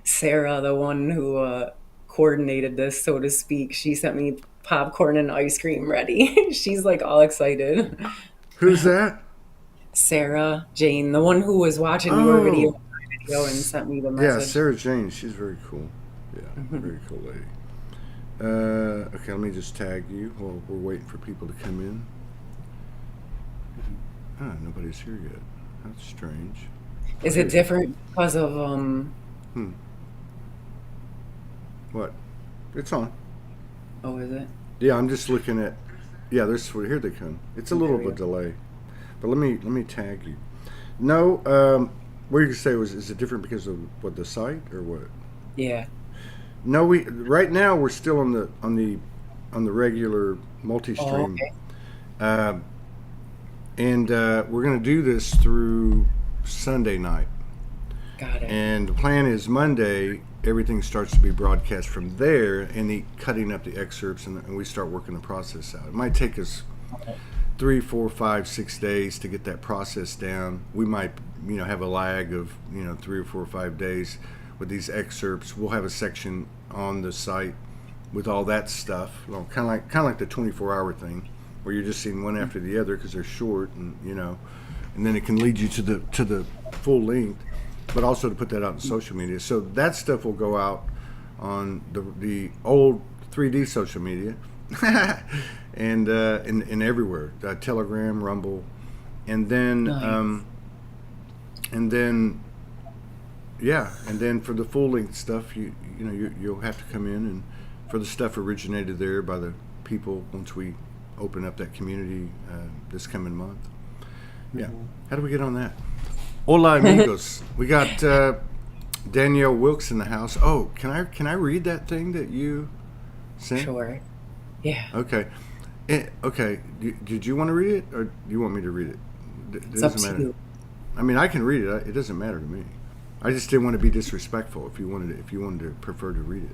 Sarah, the one who coordinated this, so to speak, she sent me popcorn and ice cream ready. She's like all excited. Who's that? Sarah Jane, the one who was watching your video, Oh, and sent me the yeah, message. Sarah Jane. She's very cool. Yeah, very cool lady. Okay, let me just tag you while we're waiting for people to come in. Ah, nobody's here yet. That's strange. Oh, Is it here's it. different because of Hmm. What? It's on. oh, is it? Yeah, I'm just looking at. Yeah, there's here they come. It's a Oh, little there we of a go. delay, but let me tag you. No, what you say was is it different because of what the site or what? Yeah. No, we right now we're still on the regular Oh, multi-stream, okay. uh, and we're going to do this through Sunday night. Got it. And the plan is Monday everything starts to be broadcast from there, and cutting up the excerpts, and we start working the process out. It might take us Okay. 3, 4, 5, 6 days to get that process down. We might, have a lag of 3 or 4 or 5 days with these excerpts. We'll have a section on the site with all that stuff, kind of like the 24-hour thing, where you're just seeing one after the other because they're short, and then it can lead you to the full length, but also to put that out in social media. So that stuff will go out on the old 3D social media, and in everywhere, Telegram, Rumble, and then Nice. and then yeah, and then for the full length stuff, you'll have to come in, and for the stuff originated there by the people once we open up that community this coming month. Yeah, how do we get on that? Hola amigos, we got Danielle Wilkes in the house. Oh, can I read that thing that you sent? Sure. Yeah. Okay. Okay. Did you want to read it, or do you want me to read it? It It's up doesn't to matter. you. I mean, I can read it. It doesn't matter to me. I just didn't want to be disrespectful. If you wanted to prefer to read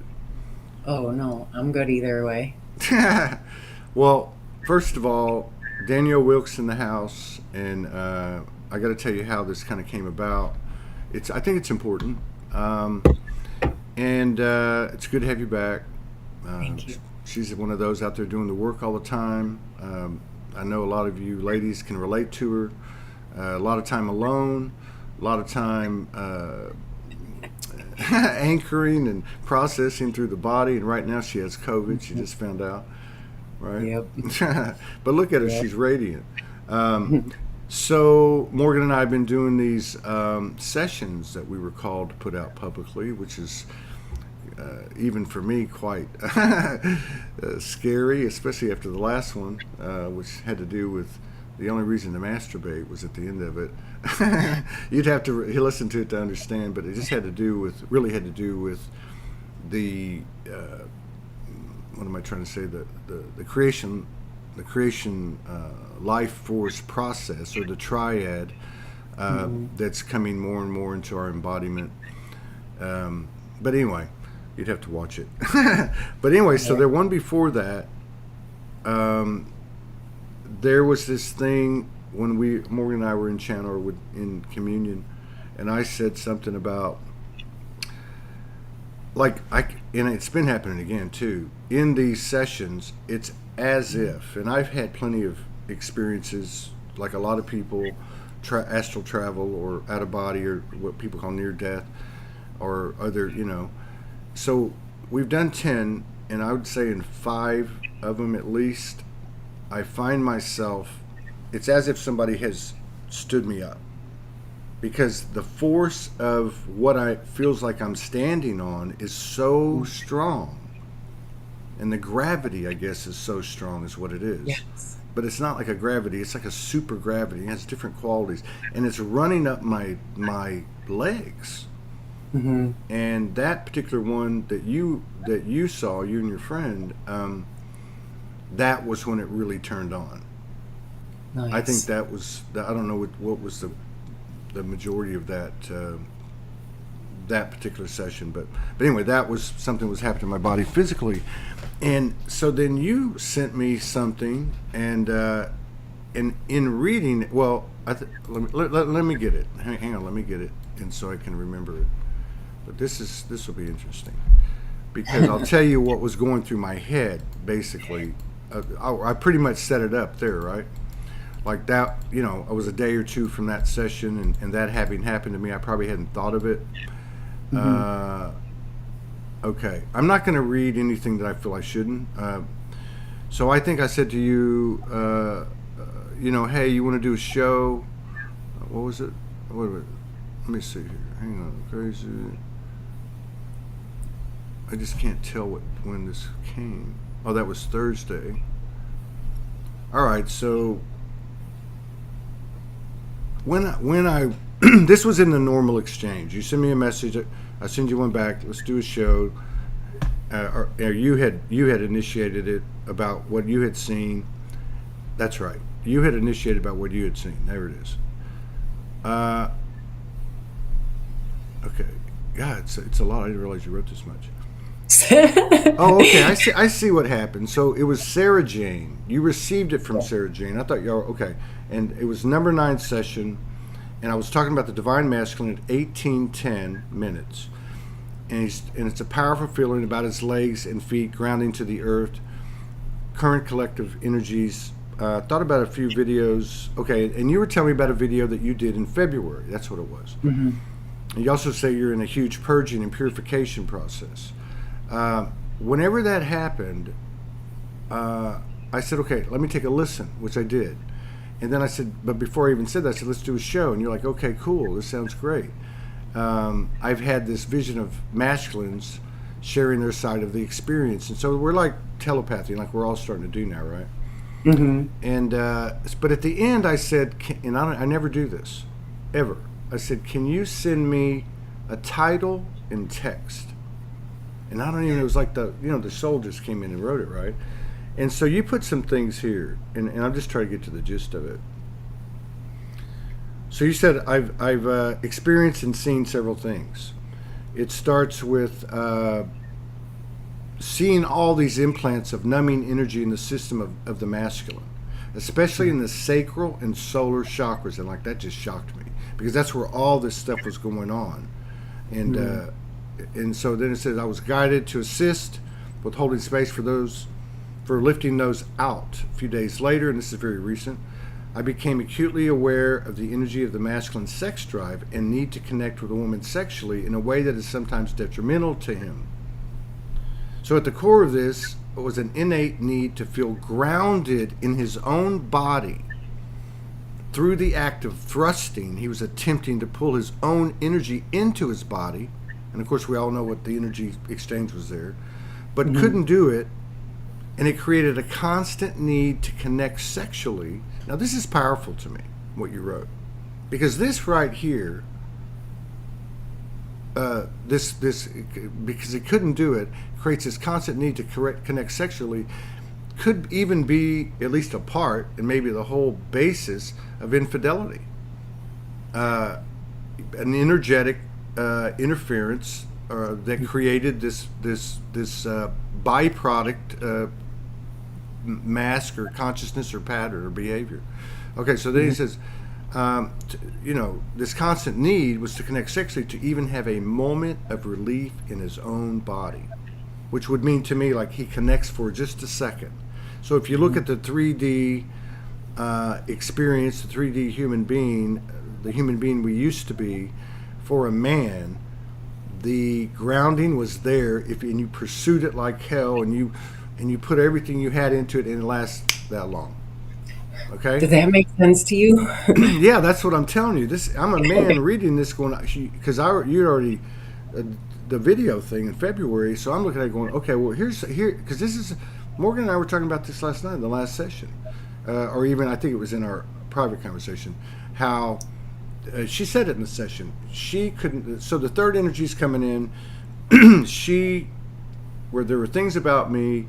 Oh no, I'm good either way. it. Well, first of all, Danielle Wilkes in the house, and I got to tell you how this kind of came about. I think it's important, and it's good to have you back. Um, Thank you. she's one of those out there doing the work all the time. I know a lot of you ladies can relate to her. A lot of time alone, a lot of time anchoring and processing through the body. And right now she has COVID. She just found out, right? Yep. But look at her; Yep. she's radiant. Um, so Morgan and I have been doing these sessions that we were called to put out publicly, which is even for me quite scary, especially after the last one, which had to do with the only reason to masturbate was at the end of it. You'd have to listen to it to understand, but it just really had to do with the what am I trying to say? The creation life force process, or the triad Hmm. that's coming more and more into our embodiment. But anyway, you'd have to watch it. But anyway, so Yeah. the one before that, um, there was this thing when Morgan and I were in channel, or in communion, and I said something about, like, and it's been happening again too in these sessions. It's as if, and I've had plenty of experiences, like a lot of people, astral travel or out of body, or what people call near death, or other, so we've done 10, and I would say in 5 of them at least, I find myself, it's as if somebody has stood me up, because the force of what I feels like I'm standing on is so strong, and the gravity, I guess, is so strong, is what it is. Yes. But it's not like a gravity; it's like a super gravity. It has different qualities, and it's running up my legs. Hmm. And that particular one that you saw, you and your friend, that was when it really turned on. I think Nice. that was I don't know what was the majority of that particular session, but anyway, that was something was happening to my body physically. And so then you sent me something, and in reading, well, let me get it. Hang on, let me get it, and so I can remember it. but this will be interesting because I'll tell you what was going through my head. Basically, I pretty much set it up there, right? Like that, I was a day or two from that session, and that having happened to me, I probably hadn't thought of it. Okay, I'm not going to read anything that I feel I shouldn't. So I think I said to you, hey, you want to do a show? What was it? Let me see here. Hang on, crazy. I just can't tell when this came. Oh, that was Thursday. All right, so when I this was in the normal exchange. You send me a message, I send you one back. Let's do a show. Or you had initiated it about what you had seen. That's right. You had initiated about what you had seen. There it is. Okay. God, it's a lot. I didn't realize you wrote this much. Oh, okay. I see what happened. So it was Sarah Jane. You received it from Sarah Jane. I thought y'all okay. And it was number 9 session, and I was talking about the divine masculine at 18:10 minutes. And it's a powerful feeling about his legs and feet grounding to the earth. Current collective energies. Thought about a few videos. Okay, and you were telling me about a video that you did in February. That's what it was. Mm-hmm. And you also say you're in a huge purging and purification process. Whenever that happened, I said, okay, let me take a listen, which I did. And then I said, but before I even said that, I said, let's do a show. And you're like, okay, cool. This sounds great. I've had this vision of masculines sharing their side of the experience. And so we're like telepathy, like we're all starting to do now, right? Mm-hmm. And but at the end, I said, and I never do this, ever. I said, can you send me a title and text? And I don't even, it was like the soldiers came in and wrote it, right? And so you put some things here, and I'm just trying to get to the gist of it. So you said, I've experienced and seen several things. It starts with seeing all these implants of numbing energy in the system of the masculine, especially in the sacral and solar chakras. And like that just shocked me because that's where all this stuff was going on. And so then it says, I was guided to assist with holding space for lifting those out. A few days later, and this is very recent, I became acutely aware of the energy of the masculine sex drive and need to connect with a woman sexually in a way that is sometimes detrimental to him. So at the core of this was an innate need to feel grounded in his own body. Through the act of thrusting, he was attempting to pull his own energy into his body. And of course, we all know what the energy exchange was there, but couldn't do it. And it created a constant need to connect sexually. Now, this is powerful to me, what you wrote, because this right here, because he couldn't do it, creates this constant need to connect sexually, could even be at least a part, and maybe the whole basis of infidelity, an energetic interference that created this byproduct. Mask or consciousness or pattern or behavior. Okay, so then he says, this constant need was to connect sexually to even have a moment of relief in his own body, which would mean to me like he connects for just a second. So if you look at the 3D experience, the 3D human being, the human being we used to be, for a man, the grounding was there and you pursued it like hell, and you put everything you had into it, and it lasts that long. Okay? Did that make sense to you? Yeah, that's what I'm telling you. I'm a man reading this going, because you already the video thing in February, so I'm looking at it going, okay, well because this is Morgan and I were talking about this last night in the last session, or even I think it was in our private conversation, how she said it in the session. She couldn't. So the third energy's coming in. Where there were things about me,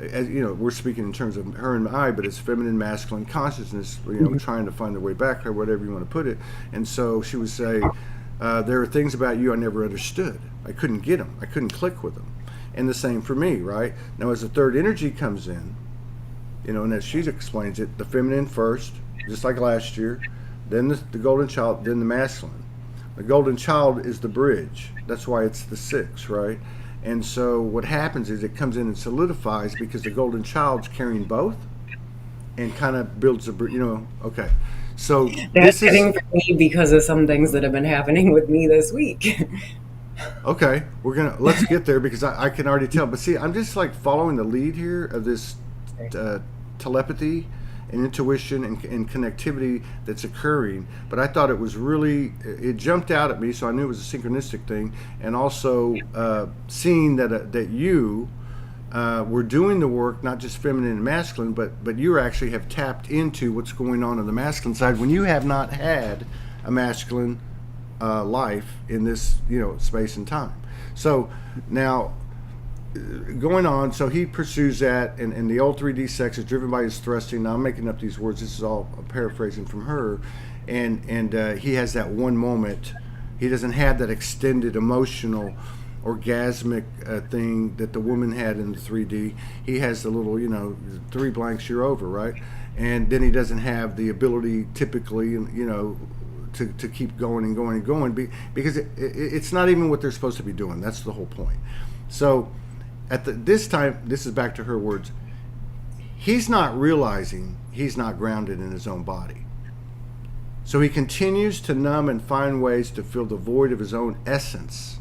as we're speaking in terms of her and I, but it's feminine, masculine consciousness, trying to find their way back, or whatever you want to put it. And so she would say, there are things about you I never understood. I couldn't get them. I couldn't click with them. And the same for me, right? Now, as the third energy comes in, and as she explains it, the feminine first, just like last year, then the golden child, then the masculine. The golden child is the bridge. That's why it's the six, right? And so what happens is it comes in and solidifies because the golden child's carrying both and kind of builds a, okay. So That's this is fitting for me because of some things that have been happening with me this week. okay. Let's get there because I can already tell. But see, I'm just like following the lead here of this uh, telepathy and intuition and connectivity that's occurring. But I thought it was really, it jumped out at me, so I knew it was a synchronistic thing. And also seeing that you were doing the work, not just feminine and masculine, but you actually have tapped into what's going on the masculine side when you have not had a masculine life in this, space and time. So now going on, so he pursues that, and the old 3D sex is driven by his thrusting. Now I'm making up these words. This is all paraphrasing from her, and he has that one moment. He doesn't have that extended emotional, orgasmic thing that the woman had in the 3D. He has the little, three blanks, you're over, right? And then he doesn't have the ability, typically, to keep going and going and going because it's not even what they're supposed to be doing. That's the whole point. So this time, this is back to her words, he's not realizing he's not grounded in his own body. So he continues to numb and find ways to fill the void of his own essence.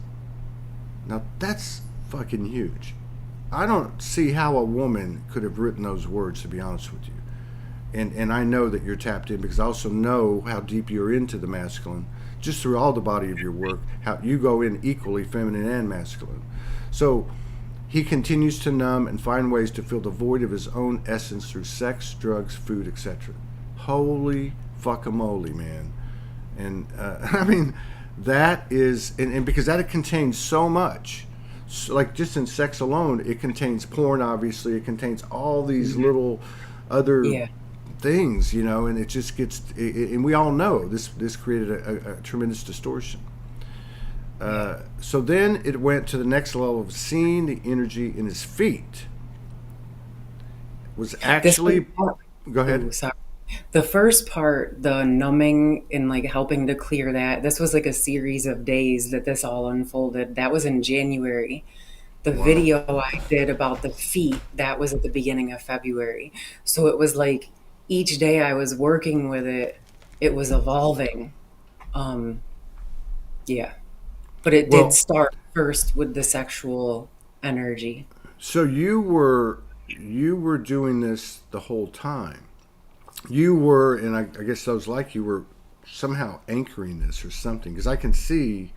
Now that's fucking huge. I don't see how a woman could have written those words, to be honest with you. And I know that you're tapped in because I also know how deep you're into the masculine, just through all the body of your work, how you go in equally feminine and masculine. So he continues to numb and find ways to fill the void of his own essence through sex, drugs, food, etc. Holy fuckamole, man. And I mean, that is, and because that contains so much. So, like just in sex alone, it contains porn, obviously. It contains all these little other Yeah. things, and it just gets, and we all know this created a tremendous distortion. So then it went to the next level of seeing the energy in his feet. Was actually, go ahead. Oh, sorry. The first part, the numbing and like helping to clear that, this was like a series of days that this all unfolded. That was in January. The Wow. video I did about the feet, that was at the beginning of February. So it was like each day I was working with it, it was evolving. Um, yeah. But it did Well, start first with the sexual energy. so you were doing this the whole time. You were, and I guess those like you were somehow anchoring this or something because I can see.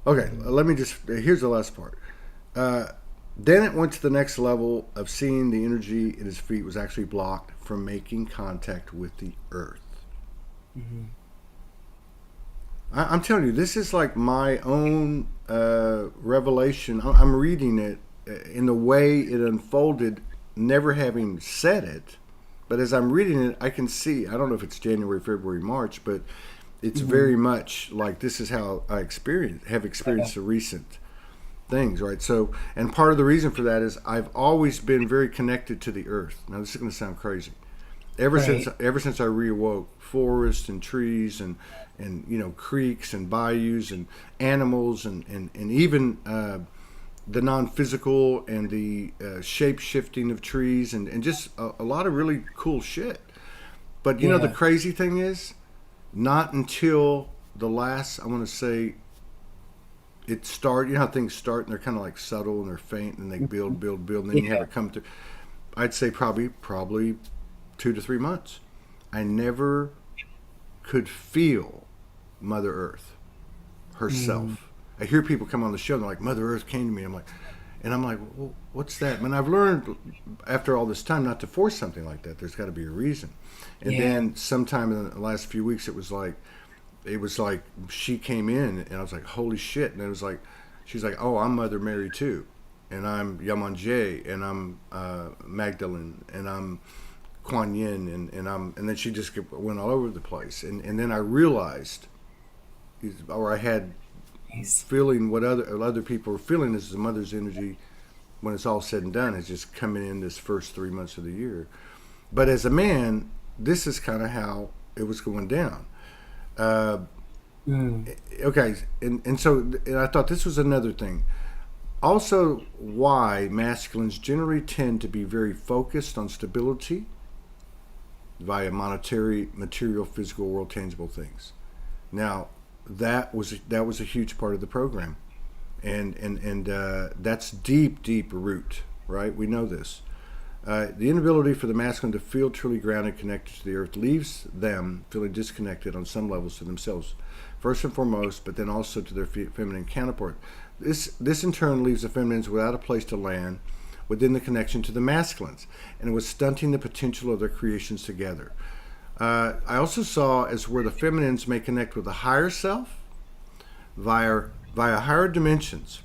Okay, let me just. Here's the last part. Then it went to the next level of seeing the energy in his feet was actually blocked from making contact with the earth. Mm-hmm. I'm telling you, this is like my own revelation. I'm reading it in the way it unfolded, never having said it. But as I'm reading it, I can see, I don't know if it's January, February, March, but it's Mm-hmm. very much like this is how I have experienced the recent things, right? So, and part of the reason for that is I've always been very connected to the earth. Now, this is going to sound crazy. Right. Ever since I reawoke, forests and trees and creeks and bayous and animals and even the non-physical and the shape shifting of trees and just a lot of really cool shit. But the Yeah. crazy thing is, not until the last, I want to say, it started. You know how things start and they're kind of like subtle and they're faint and they build, build, build, and then you have Yeah. it come through. I'd say probably 2 to 3 months. I never could feel Mother Earth Mm. herself. I hear people come on the show and they're like, Mother Earth came to me. I'm like, well, what's that? And I've learned after all this time not to force something like that. There's got to be a reason. And Yeah. then sometime in the last few weeks, it was like she came in and I was like, holy shit. And it was like, she's like, oh, I'm Mother Mary too. And I'm Yamanje and I'm Magdalene and I'm Kuan Yin and then she just went all over the place. And then I realized, or I had Nice. feeling what other people are feeling is the mother's energy when it's all said and done is just coming in this first 3 months of the year. But as a man, this is kind of how it was going down. Uh, Mm. Okay, and I thought this was another thing. Also, why masculines generally tend to be very focused on stability via monetary, material, physical world, tangible things. Now, that was a huge part of the program, and that's deep root, right? We know this. The inability for the masculine to feel truly grounded, connected to the earth, leaves them feeling disconnected on some levels to themselves, first and foremost, but then also to their feminine counterpart. This in turn leaves the feminines without a place to land within the connection to the masculines, and it was stunting the potential of their creations together. I also saw as where the feminines may connect with the higher self via higher dimensions.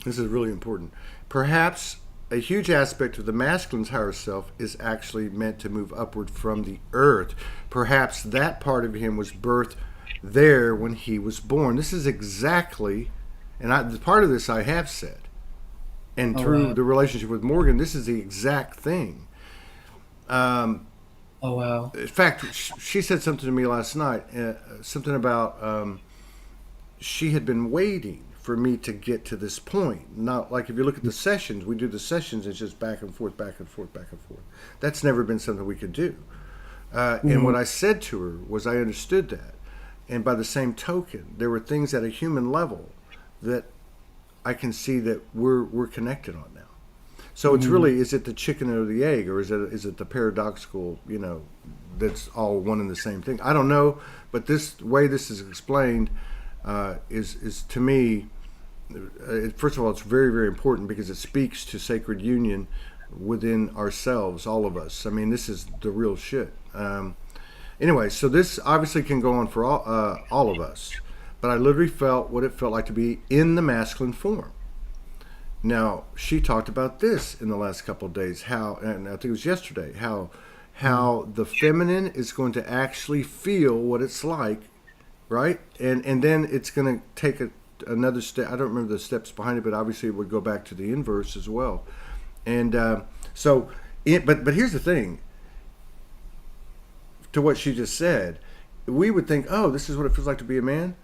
This is really important. Perhaps a huge aspect of the masculine's higher self is actually meant to move upward from the earth. Perhaps that part of him was birthed there when he was born. This is exactly, and part of this I have said, and Oh through wow. the relationship with Morgan, this is the exact thing. Oh wow. In fact, she said something to me last night, something about she had been waiting for me to get to this point. Not like if you look at the sessions, we do the sessions, it's just back and forth, back and forth, back and forth. That's never been something we could do. And Mm. what I said to her was I understood that. And by the same token, there were things at a human level that I can see that we're connected on now. So it's Mm. really, is it the chicken or the egg, or is it the paradoxical, that's all one and the same thing? I don't know, but this way this is explained is to me, first of all, it's very important because it speaks to sacred union within ourselves, all of us. I mean, this is the real shit. Anyway, so this obviously can go on for all of us, but I literally felt what it felt like to be in the masculine form. Now, she talked about this in the last couple of days, how, and I think it was yesterday, Mm. how the feminine is going to actually feel what it's like, right? And then it's going to take another step. I don't remember the steps behind it, but obviously it would go back to the inverse as well. And but here's the thing, to what she just said, we would think, oh, this is what it feels like to be a man.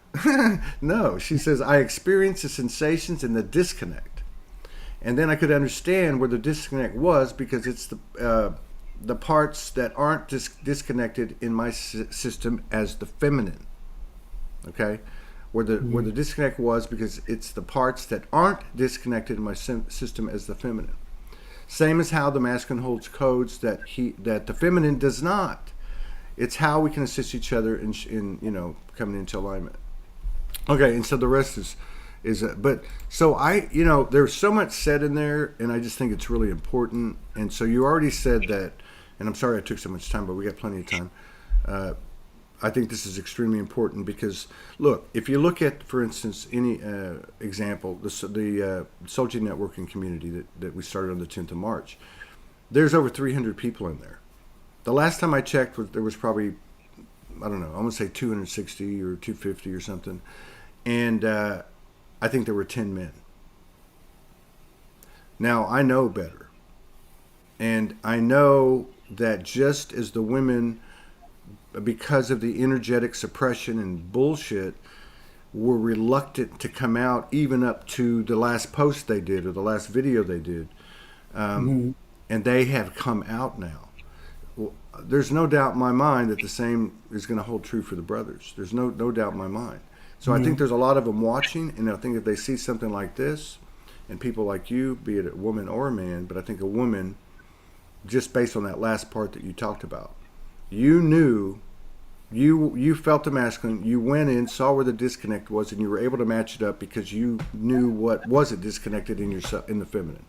No, she says, I experience the sensations and the disconnect. And then I could understand where the disconnect was because it's the parts that aren't disconnected in my system as the feminine. Okay, where the Mm. disconnect was because it's the parts that aren't disconnected in my system as the feminine. Same as how the masculine holds codes that the feminine does not. It's how we can assist each other in coming into alignment. Okay, and so the rest is but so there's so much said in there, and I just think it's really important. And so you already said that, and I'm sorry I took so much time, but we got plenty of time. Uh, I think this is extremely important because look, if you look at, for instance, any example, the Soulogy networking community that we started on the 10th of March, there's over 300 people in there. The last time I checked, there was probably, I don't know, I'm gonna say 260 or 250 or something, and I think there were 10 men. Now I know better, and I know that just as the women, because of the energetic suppression and bullshit, were reluctant to come out even up to the last post they did or the last video they did, Mm. and they have come out now. Well, there's no doubt in my mind that the same is going to hold true for the brothers. There's no doubt in my mind. So I think Mm. there's a lot of them watching, and I think if they see something like this, and people like you, be it a woman or a man, but I think a woman, just based on that last part that you talked about, you knew, you felt the masculine, you went in, saw where the disconnect was, and you were able to match it up because you knew what wasn't disconnected in yourself, in the feminine.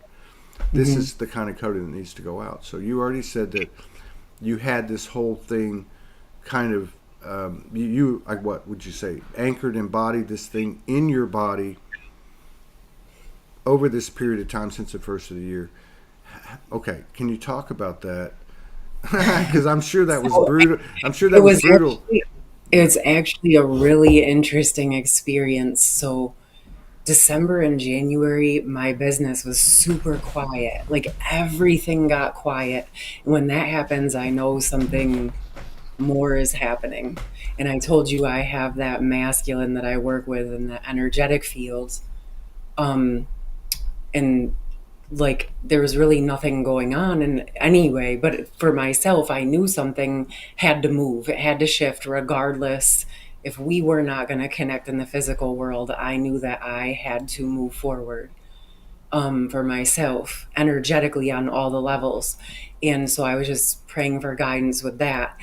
This Mm. is the kind of coding that needs to go out. So you already said that you had this whole thing kind of you like, what would you say, anchored, embodied this thing in your body over this period of time since the first of the year. Okay, can you talk about that? Because I'm sure that was So brutal. I'm sure it that was was brutal. actually it's actually a really interesting experience. So December and January, my business was super quiet. Like everything got quiet. And when that happens, I know something more is happening. And I told you I have that masculine that I work with in the energetic fields. Um, and like there was really nothing going on in anyway, but for myself, I knew something had to move. It had to shift regardless. If we were not going to connect in the physical world, I knew that I had to move forward for myself energetically on all the levels. And so I was just praying for guidance with that.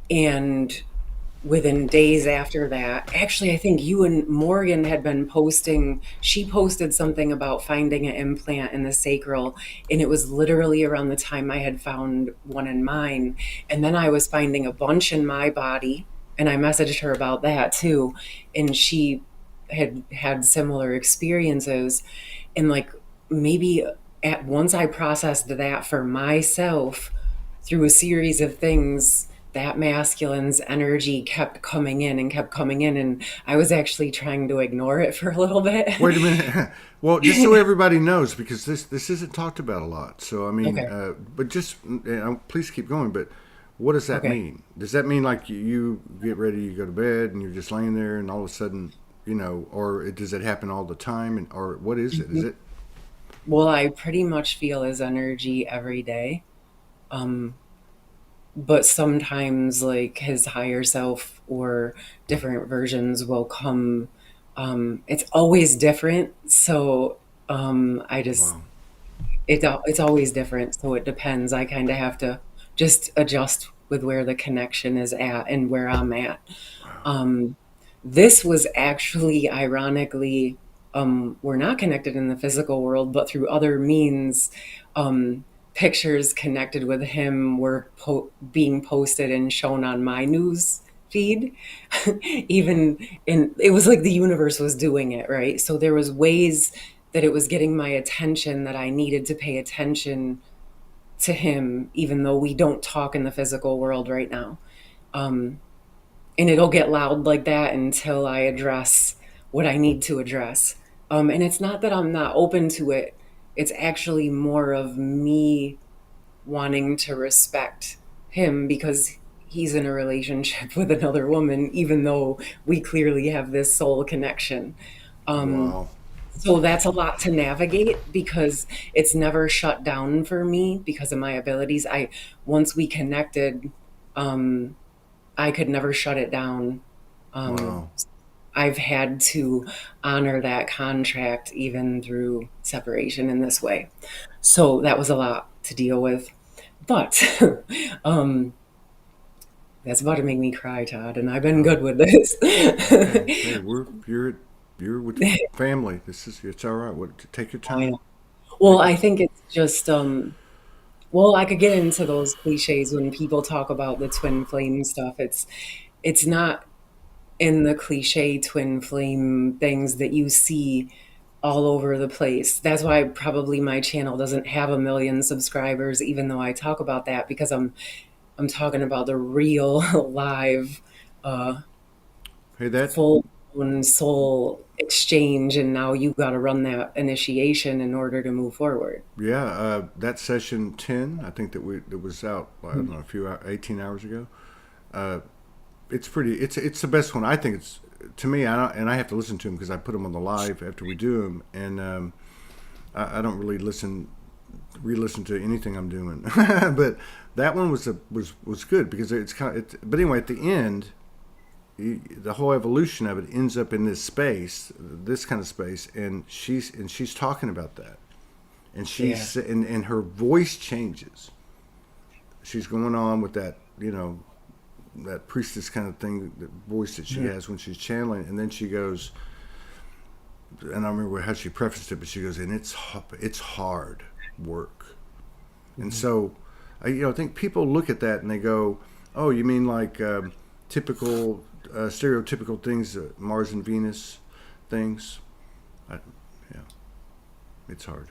And within days after that, actually, I think you and Morgan had been posting, she posted something about finding an implant in the sacral. And it was literally around the time I had found one in mine. And then I was finding a bunch in my body. And I messaged her about that too. And she had had similar experiences. And like maybe at once I processed that for myself through a series of things, that masculine's energy kept coming in and kept coming in, and I was actually trying to ignore it for a little bit. Wait a minute. Well, just so everybody knows, because this isn't talked about a lot. So I mean, Okay. but just please keep going. But what does that Okay. mean? Does that mean like you get ready, you go to bed, and you're just laying there, and all of a sudden, or does it happen all the time? And or what is it? Is Mhm. it Well, I pretty much feel his energy every day. Um, but sometimes like his higher self or different versions will come. It's always different. So I just wow? it's always different, so it depends. I kind of have to just adjust with where the connection is at and where I'm at. Um, this was actually, ironically, we're not connected in the physical world, but through other means, um, pictures connected with him were being posted and shown on my news feed. Even in, it was like the universe was doing it, right? So there was ways that it was getting my attention that I needed to pay attention to him, even though we don't talk in the physical world right now. Um, and it'll get loud like that until I address what I need to address. And it's not that I'm not open to it, it's actually more of me wanting to respect him because he's in a relationship with another woman, even though we clearly have this soul connection. Um, Wow. so that's a lot to navigate because it's never shut down for me because of my abilities. I once we connected, um, I could never shut it down. Um, Wow. I've had to honor that contract even through separation in this way. So that was a lot to deal with. But um, that's about to make me cry, Todd, and I've been Oh, good with this. okay. Hey, you're with family. This is it's all right. What take your I time. know. Well, Take your I think it's just well, I could get into those cliches when people talk about the twin flame stuff. It's not in the cliche twin flame things that you see all over the place. That's why probably my channel doesn't have a million subscribers, even though I talk about that because I'm talking about the real live uh, hey that full blown soul exchange, and now you got to run that initiation in order to move forward. Yeah, that session 10, I think that was out. Well, I don't know, 18 hours ago. Uh, it's pretty. It's the best one. I think it's to me. I don't, and I have to listen to them because I put them on the live after we do them, and I don't really re-listen to anything I'm doing. But that one was good because it's kind of. But anyway, at the end, the whole evolution of it ends up in this space, this kind of space, and she's talking about that, and Yeah. and her voice changes. She's going on with that, that priestess kind of thing, the voice that she Mhm. has when she's channeling, and then she goes, and I remember how she prefaced it, but she goes, and it's hard work, and Mhm. so, I think people look at that and they go, oh, you mean like typical, stereotypical things, Mars and Venus things? I, yeah, it's hard.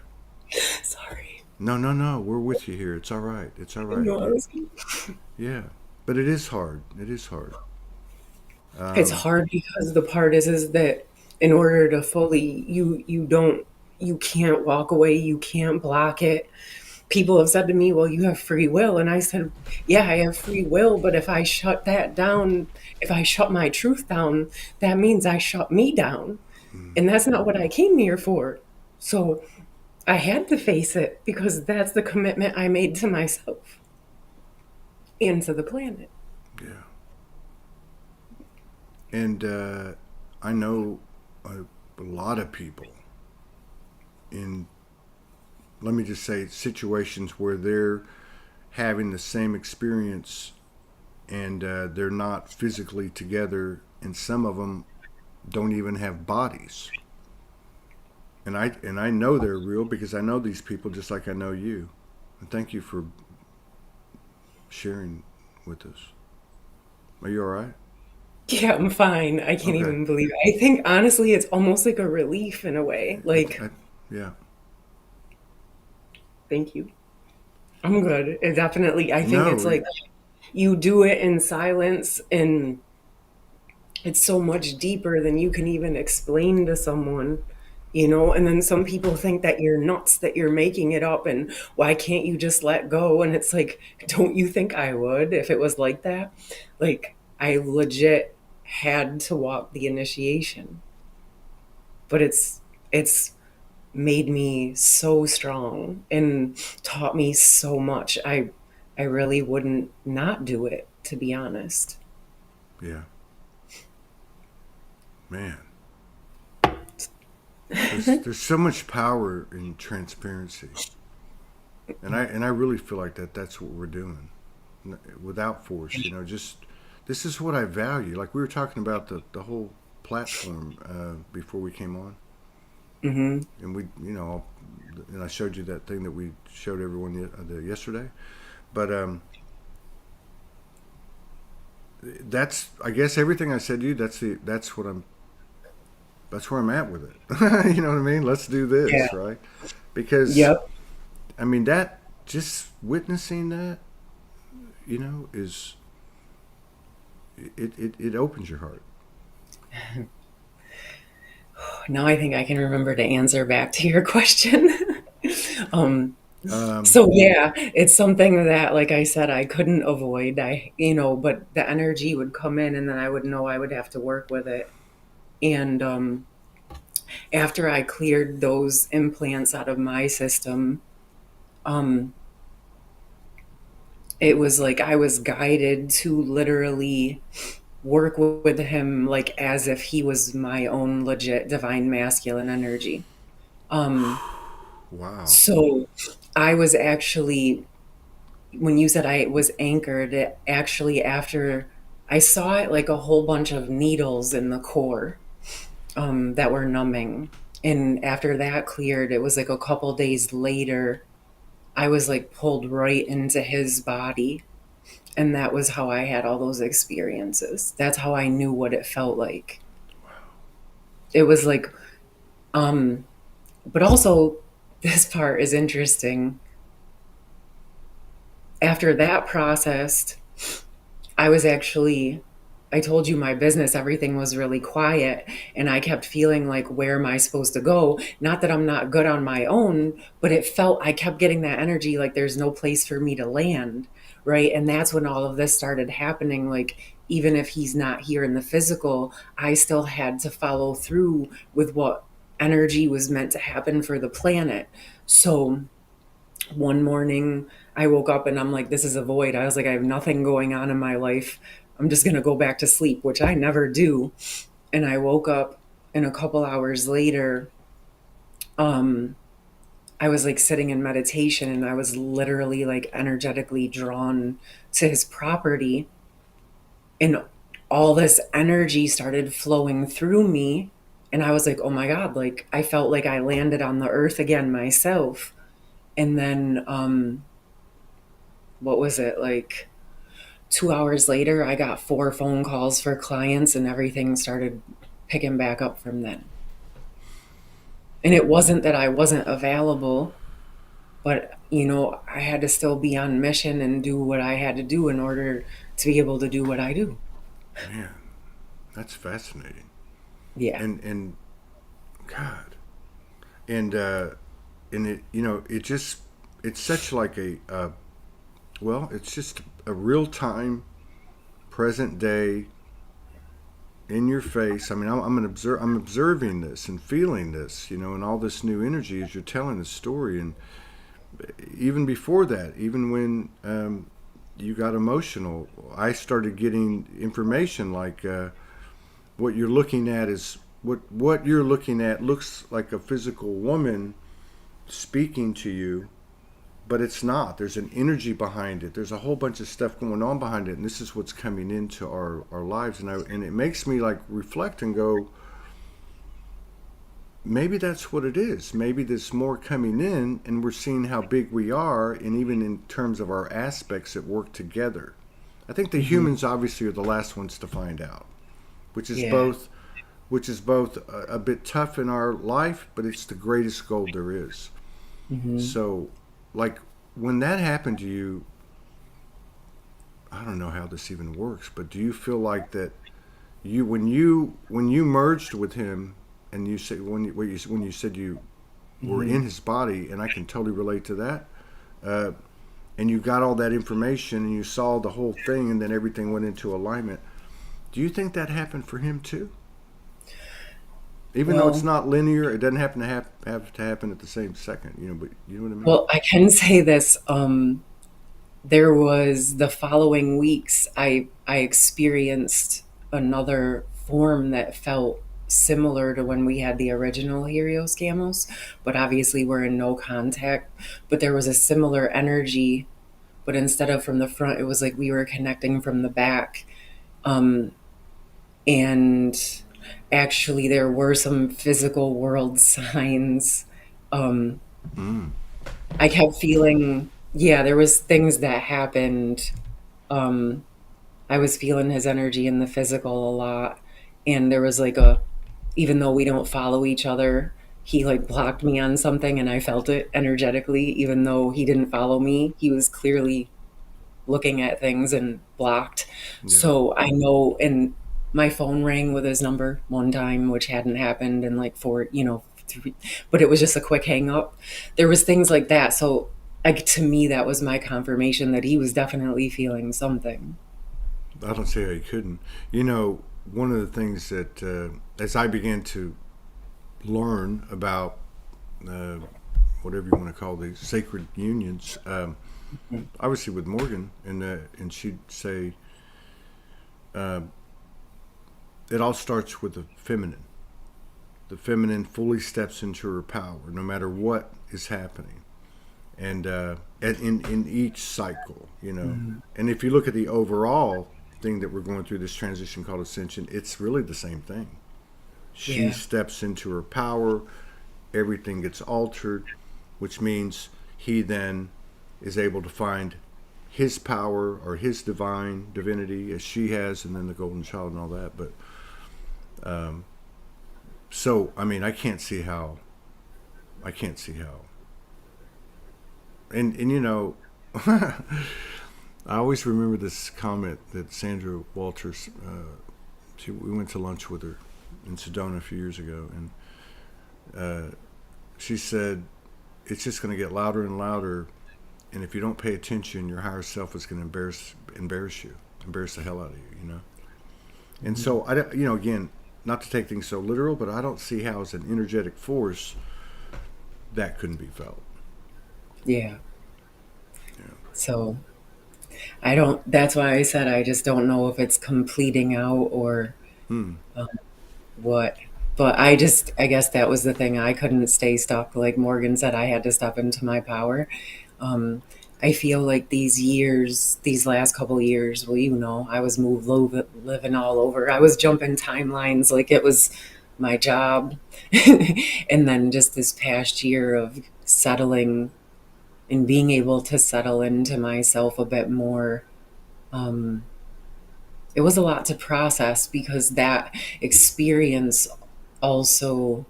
Sorry. No, no, no, we're with you here. It's all right. It's all I didn't right. know I was. Yeah, but it is hard. It is hard. It's Um, hard because the part is that in order to fully, you can't walk away, you can't block it. people have said to me, well, you have free will. And I said, yeah, I have free will. But if I shut that down, if I shut my truth down, that means I shut me down. And that's not what I came here for. So I had to face it because that's the commitment I made to myself and to the planet. Yeah. And I know a lot of people in, let me just say, situations where they're having the same experience and they're not physically together, and some of them don't even have bodies. And I know they're real because I know these people just like I know you. And thank you for sharing with us. Are you all right? Yeah, I'm fine. I can't Okay. even believe it. I think honestly, it's almost like a relief in a way. I, Like, I, yeah. thank you. I'm good. It definitely, I think it's No. like you do it in silence and it's so much deeper than you can even explain to someone, you know? And then some people think that you're nuts, that you're making it up, and why can't you just let go? And it's like, don't you think I would if it was like that? Like, I legit had to walk the initiation, but it's made me so strong and taught me so much. I really wouldn't not do it, to be honest. Yeah. Man. There's so much power in transparency, and I really feel like that's what we're doing, without force. Just this is what I value. Like we were talking about the whole platform before we came on, Hmm. and and I showed you that thing that we showed everyone yesterday. But that's, I guess, everything I said to you. That's where I'm at with it. You know what I mean? Let's do Yeah. this, right? Because Yep. I mean, that just witnessing that, is it opens your heart. Now I think I can remember to answer back to your question. um, Um, so yeah, it's something that, like I said, I couldn't avoid. But the energy would come in, and then I would know I would have to work with it. And after I cleared those implants out of my system, um, it was like I was guided to literally work with him like as if he was my own legit divine masculine energy. Um, wow. so I was actually, when you said I was anchored, it actually after I saw it like a whole bunch of needles in the core that were numbing. And after that cleared, it was like a couple days later, I was like pulled right into his body. And that was how I had all those experiences. That's how I knew what it felt like. It was like, um, but also, this part is interesting. After that process, I was actually, I told you my business, everything was really quiet. And I kept feeling like, where am I supposed to go? Not that I'm not good on my own, but it felt, I kept getting that energy like there's no place for me to land. Right. And that's when all of this started happening. Like, even if he's not here in the physical, I still had to follow through with what energy was meant to happen for the planet. So one morning I woke up and I'm like, this is a void. I was like, I have nothing going on in my life. I'm just going to go back to sleep, which I never do. And I woke up, and a couple hours later, um, I was like sitting in meditation, and I was literally like energetically drawn to his property. And all this energy started flowing through me. And I was like, oh my God, like I felt like I landed on the earth again myself. And then, what was it, like 2 hours later, I got four phone calls for clients, and everything started picking back up from then. And it wasn't that I wasn't available, but I had to still be on mission and do what I had to do in order to be able to do what I do. Man, that's fascinating. Yeah. And God, and and it, it just, it's such like well, it's just a real time, present day, in your face. I mean, I'm observing this and feeling this, and all this new energy as you're telling the story. And even before that, even when you got emotional, I started getting information like what you're looking at is what you're looking at looks like a physical woman speaking to you, but it's not. There's an energy behind it. There's a whole bunch of stuff going on behind it, and this is what's coming into our lives. And it makes me like reflect and go, maybe that's what it is. Maybe there's more coming in, and we're seeing how big we are, and even in terms of our aspects that work together. I think the Hmm. humans obviously are the last ones to find out, which is Yeah. both a bit tough in our life, but it's the greatest gold there is. Hmm. So, like when that happened to you, I don't know how this even works, but do you feel like that when you merged with him, and you said when you said you were Hmm. in his body, and I can totally relate to that, uh, and you got all that information and you saw the whole thing, and then everything went into alignment. Do you think that happened for him too? Even though it's Well, not linear, it doesn't happen to have to happen at the same second, but you know what I mean? well, I can say this. There was the following weeks, I experienced another form that felt similar to when we had the original Helios Gamos, but obviously we're in no contact. But there was a similar energy, but instead of from the front, it was like we were connecting from the back. Um, and actually, there were some physical world signs. Um, Mm. I kept feeling, yeah, there was things that happened. Um, I was feeling his energy in the physical a lot. And there was like even though we don't follow each other, he like blocked me on something and I felt it energetically. Even though he didn't follow me, he was clearly looking at things and blocked. Yeah. So I know, and my phone rang with his number one time, which hadn't happened in like but it was just a quick hang up. There was things like that. So like to me, that was my confirmation that he was definitely feeling something. I don't see how you couldn't. One of the things that as I began to learn about uh, whatever you want to call these sacred unions, obviously with Morgan, and she'd say uh, it all starts with the feminine. The feminine fully steps into her power, no matter what is happening, and in each cycle. Mhm. And if you look at the overall thing that we're going through, this transition called ascension, it's really the same thing. She Yeah. steps into her power, everything gets altered, which means he then is able to find his power or his divine divinity as she has, and then the golden child and all that. But um, so I mean, I can't see how, and I always remember this comment that Sandra Walters, we went to lunch with her in Sedona a few years ago, and she said, "It's just going to get louder and louder, and if you don't pay attention, your higher self is going to embarrass the hell out of you." And Mhm. so again, not to take things so literal, but I don't see how, as an energetic force, that couldn't be felt. Yeah. Yeah. So I don't, that's why I said I just don't know if it's completing out or Hmm. um, what. But I guess that was the thing. I couldn't stay stuck. Like Morgan said, I had to step into my power. Um, I feel like these last couple years, well, I was living all over. I was jumping timelines like it was my job. And then just this past year of settling and being able to settle into myself a bit more. Um, it was a lot to process because that experience also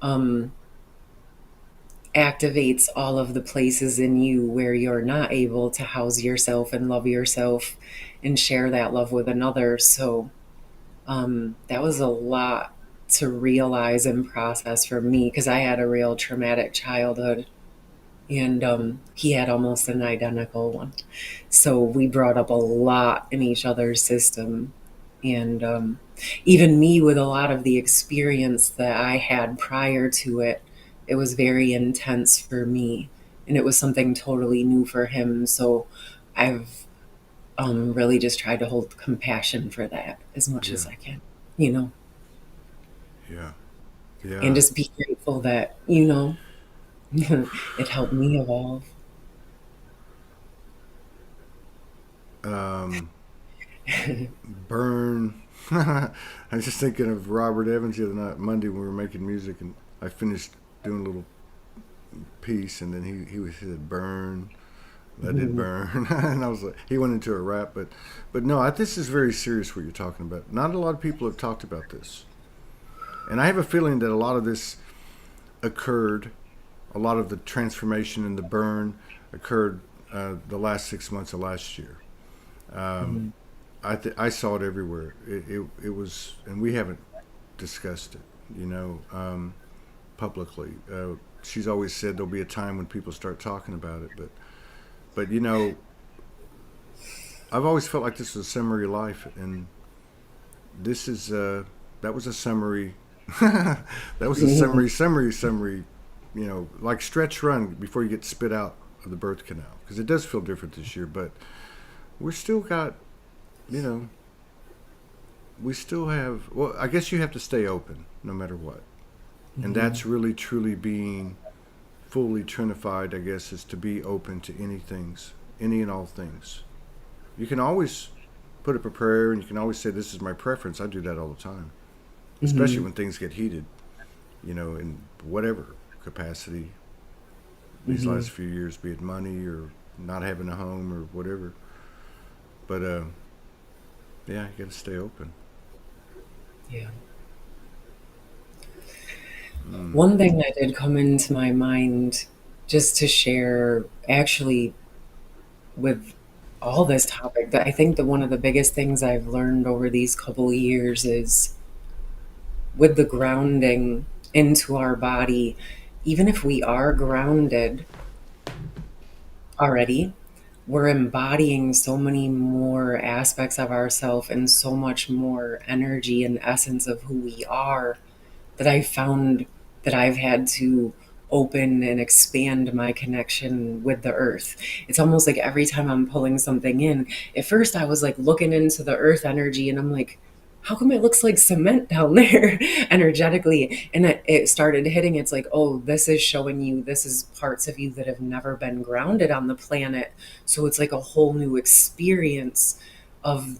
um, activates all of the places in you where you're not able to house yourself and love yourself and share that love with another. So that was a lot to realize and process for me because I had a real traumatic childhood. and he had almost an identical one. So we brought up a lot in each other's system. And even me, with a lot of the experience that I had prior to it, it was very intense for me. And it was something totally new for him. So I've really just tried to hold compassion for that as much Yeah. as I can, you know, Yeah. and Yeah. just be grateful that, it helped me evolve. Um, Burn. I was just thinking of Robert Evans the other night, Monday, when we were making music, and I finished doing a little piece, and then he said, "Burn, let it burn," and I was like, he went into a rap, but no, this is very serious what you're talking about. Not a lot of people have talked about this, and I have a feeling that a lot of this occurred, a lot of the transformation and the burn occurred the last 6 months of last year. Um, Mhm. I saw it everywhere. It was, and we haven't discussed it, publicly. She's always said there'll be a time when people start talking about it, but I've always felt like this was a summary life, and this is that was a summary. That was a summary. Like stretch run before you get spit out of the birth canal, because it does feel different this year, but we're still got, you know, we still have. Well, I guess you have to stay open no matter what, and Mhm. that's really truly being fully trinified. I guess is to be open to any and all things. You can always put up a prayer, and you can always say, "This is my preference." I do that all the time, especially Mhm. when things get heated. In whatever capacity these Mhm. last few years, be it money or not having a home or whatever. But yeah, you got to stay open. Yeah. Mm. One thing that did come into my mind just to share, actually, with all this topic, that I think that one of the biggest things I've learned over these couple of years is with the grounding into our body, even if we are grounded already, we're embodying so many more aspects of ourself and so much more energy and essence of who we are, that I found that I've had to open and expand my connection with the earth. It's almost like every time I'm pulling something in, at first I was like looking into the earth energy and I'm like, how come it looks like cement down there energetically? And it started hitting. It's like, oh, this is showing you, this is parts of you that have never been grounded on the planet. So it's like a whole new experience of,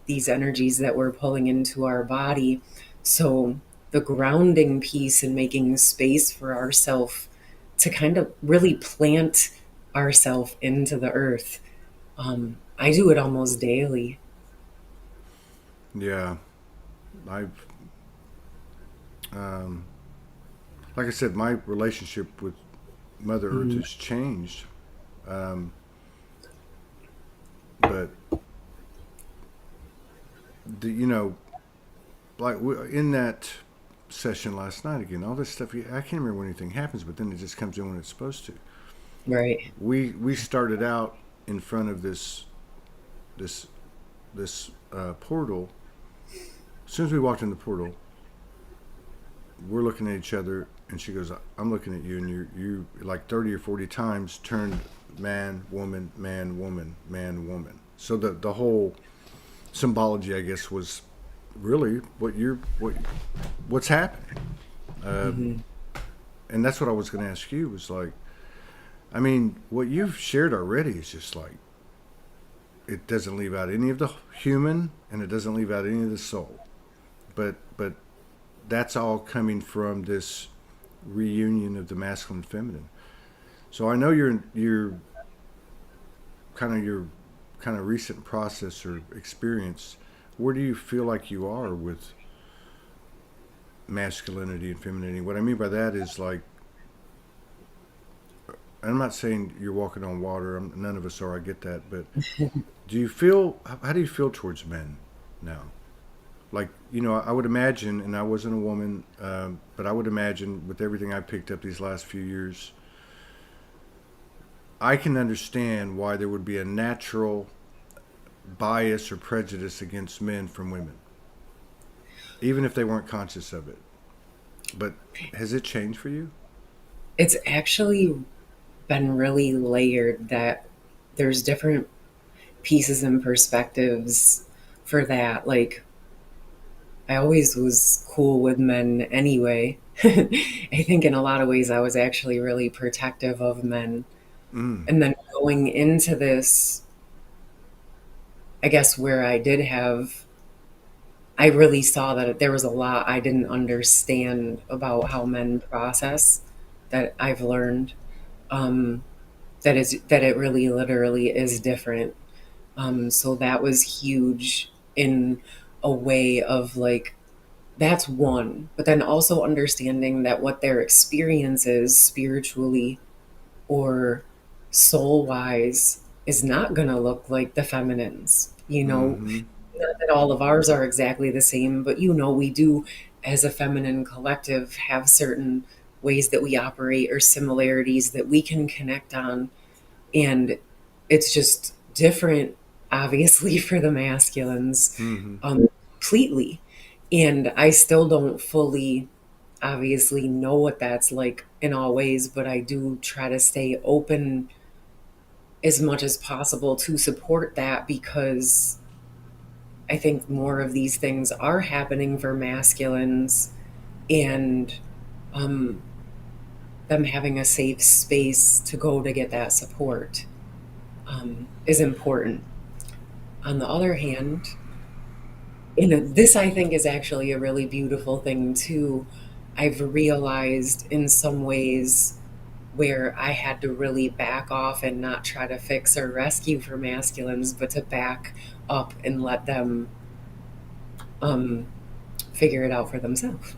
these energies that we're pulling into our body. So the grounding piece and making space for ourself to kind of really plant ourself into the earth. I do it almost daily. Yeah, I've um, like I said, my relationship with Mother Earth Mhm. has changed, um, but the, like in that session last night again, all this stuff. I can't remember when anything happens, but then it just comes in when it's supposed to. Right. We started out in front of this portal. As soon as we walked in the portal, we're looking at each other, and she goes, "I'm looking at you," and you like 30 or 40 times turned man, woman, man, woman, man, woman. So the whole symbology, I guess, was really what's happening. Um, Hmm. and that's what I was going to ask you was like, I mean, what you've shared already is just like it doesn't leave out any of the human, and it doesn't leave out any of the soul. But that's all coming from this reunion of the masculine and feminine. So I know your kind of recent process or experience. Where do you feel like you are with masculinity and femininity? What I mean by that is like, I'm not saying you're walking on water. None of us are. I get that, but do you feel? How do you feel towards men now? Like, I would imagine, and I wasn't a woman, but I would imagine with everything I picked up these last few years, I can understand why there would be a natural bias or prejudice against men from women, even if they weren't conscious of it. But has it changed for you? It's actually been really layered that there's different pieces and perspectives for that. Like, I always was cool with men anyway. I think in a lot of ways I was actually really protective of men. Mm. And then going into this, I guess where I did have, I really saw that there was a lot I didn't understand about how men process that I've learned. Um, that it really literally is different. So that was huge in a way of like, that's one, but then also understanding that what their experience is spiritually or soul wise is not going to look like the feminines. Mm-hmm. Not that all of ours are exactly the same, but we do, as a feminine collective, have certain ways that we operate or similarities that we can connect on. And it's just different, obviously, for the masculines, Mm-hmm. completely. And I still don't fully, obviously, know what that's like in all ways, but I do try to stay open as much as possible to support that because I think more of these things are happening for masculines, and um, them having a safe space to go to get that support is important. On the other hand, this I think is actually a really beautiful thing too. I've realized in some ways where I had to really back off and not try to fix or rescue for masculines, but to back up and let them um, figure it out for themselves.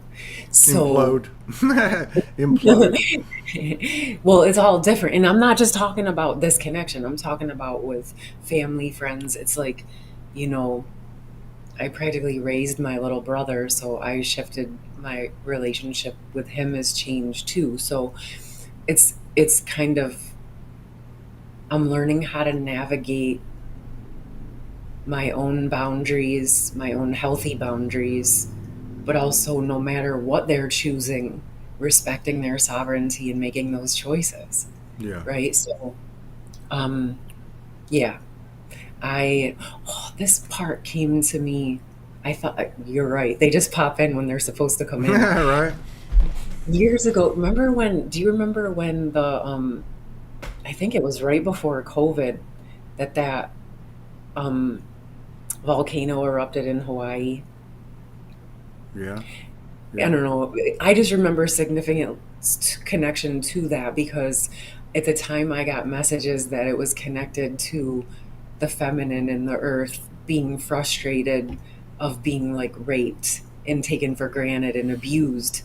So, Implode. Implode. well, it's all different. And I'm not just talking about this connection, I'm talking about with family, friends. It's like, you know, I practically raised my little brother, so I shifted my relationship with him has changed too. So it's kind of I'm learning how to navigate my own boundaries, my own healthy boundaries, but also no matter what they're choosing, respecting their sovereignty and making those choices, Yeah. right? So, um, yeah, I, oh, this part came to me. I thought, you're right. They just pop in when they're supposed to come in. Right. Years ago, do you remember when I think it was right before COVID that um, volcano erupted in Hawaii? Yeah. I Yeah. don't know. I just remember significant connection to that because at the time I got messages that it was connected to the feminine and the earth being frustrated of being like raped and taken for granted and abused.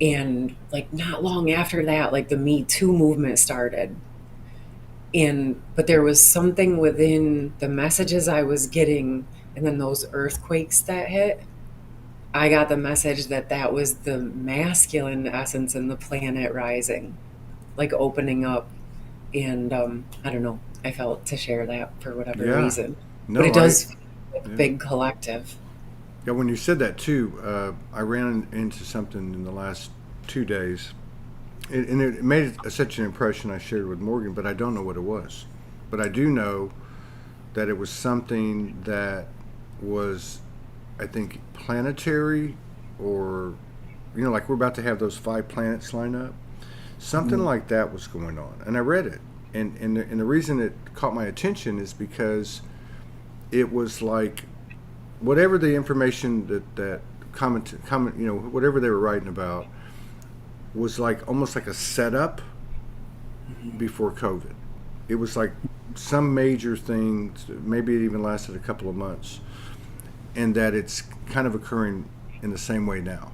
And like not long after that, like the Me Too movement started. And but there was something within the messages I was getting and then those earthquakes that hit. I got the message that that was the masculine essence in the planet rising, like opening up. And I don't know, I felt to share that for whatever Yeah. reason. But No, it I. does feel like a Yeah. big collective. Yeah. When you said that too, I ran into something in the last 2 days, and it made such an impression. I shared with Morgan, but I don't know what it was. But I do know that it was something that was, I think, planetary, or like we're about to have those 5 planets line up. Something Mhm. like that was going on, and I read it, and the reason it caught my attention is because it was like whatever the information that comment whatever they were writing about was like almost like a setup before COVID. It was like some major thing, maybe it even lasted a couple of months, and that it's kind of occurring in the same way now.